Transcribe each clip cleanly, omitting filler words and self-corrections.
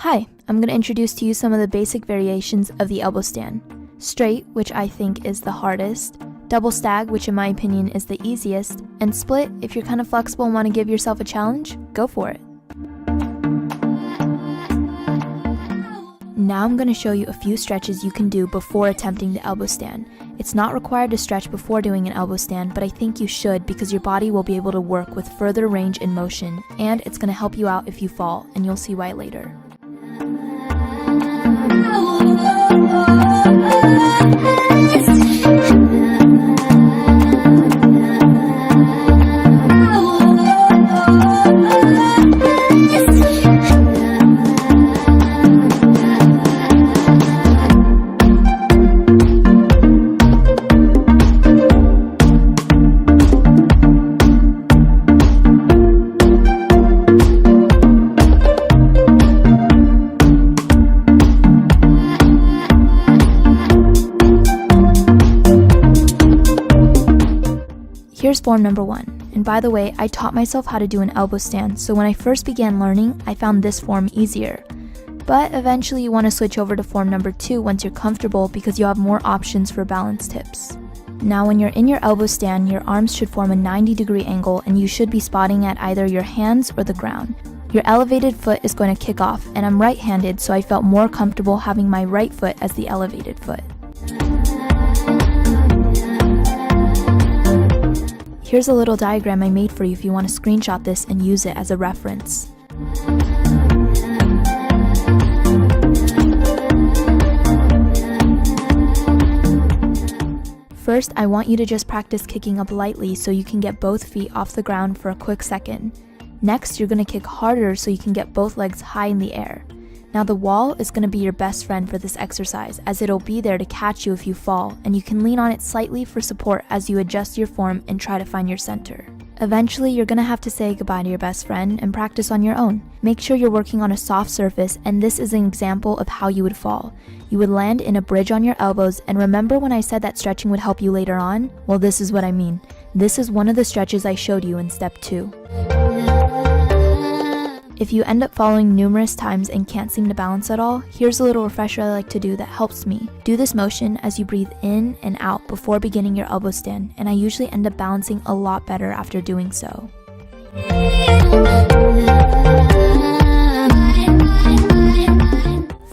Hi, I'm going to introduce to you some of the basic variations of the elbow stand. Straight, which I think is the hardest, double stag, which in my opinion is the easiest, and split, if you're kind of flexible and want to give yourself a challenge, go for it. Now I'm going to show you a few stretches you can do before attempting the elbow stand. It's not required to stretch before doing an elbow stand, but I think you should because your body will be able to work with further range in motion, and it's going to help you out if you fall, and you'll see why later. Here's form number 1, and by the way, I taught myself how to do an elbow stand, so when I first began learning, I found this form easier. But eventually you want to switch over to form number 2 once you're comfortable because you'll have more options for balance tips. Now when you're in your elbow stand, your arms should form a 90-degree angle and you should be spotting at either your hands or the ground. Your elevated foot is going to kick off, and I'm right-handed, so I felt more comfortable having my right foot as the elevated foot. Here's a little diagram I made for you if you want to screenshot this and use it as a reference. First, I want you to just practice kicking up lightly so you can get both feet off the ground for a quick second. Next, you're going to kick harder so you can get both legs high in the air. Now the wall is going to be your best friend for this exercise as it'll be there to catch you if you fall, and you can lean on it slightly for support as you adjust your form and try to find your center. Eventually, you're going to have to say goodbye to your best friend and practice on your own. Make sure you're working on a soft surface, and this is an example of how you would fall. You would land in a bridge on your elbows, and remember when I said that stretching would help you later on? Well, this is what I mean. This is one of the stretches I showed you in step 2. If you end up falling numerous times and can't seem to balance at all, here's a little refresher I like to do that helps me. Do this motion as you breathe in and out before beginning your elbow stand, and I usually end up balancing a lot better after doing so.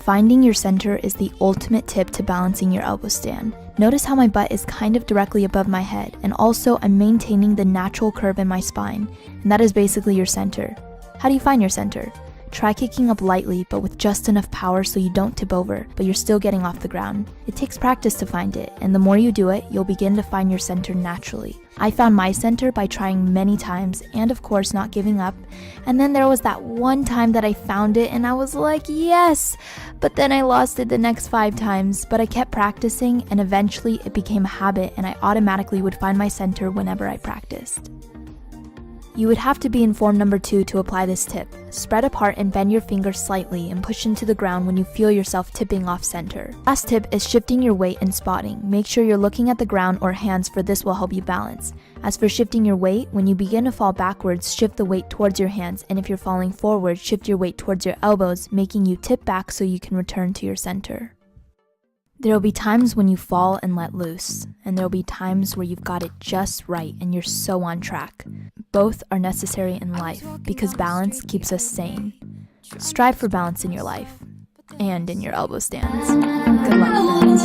Finding your center is the ultimate tip to balancing your elbow stand. Notice how my butt is kind of directly above my head, and also I'm maintaining the natural curve in my spine, and that is basically your center. How do you find your center? Try kicking up lightly, but with just enough power so you don't tip over, but you're still getting off the ground. It takes practice to find it, and the more you do it, you'll begin to find your center naturally. I found my center by trying many times, and of course not giving up, and then there was that one time that I found it, and I was like, yes! But then I lost it the next 5 times, but I kept practicing, and eventually it became a habit, and I automatically would find my center whenever I practiced. You would have to be in form number 2 to apply this tip. Spread apart and bend your fingers slightly and push into the ground when you feel yourself tipping off center. Last tip is shifting your weight and spotting. Make sure you're looking at the ground or hands, for this will help you balance. As for shifting your weight, when you begin to fall backwards, shift the weight towards your hands, and if you're falling forward, shift your weight towards your elbows, making you tip back so you can return to your center. There will be times when you fall and let loose, and there will be times where you've got it just right and you're so on track. Both are necessary in life because balance keeps us sane. Strive for balance in your life and in your elbow stands. Good luck, friends.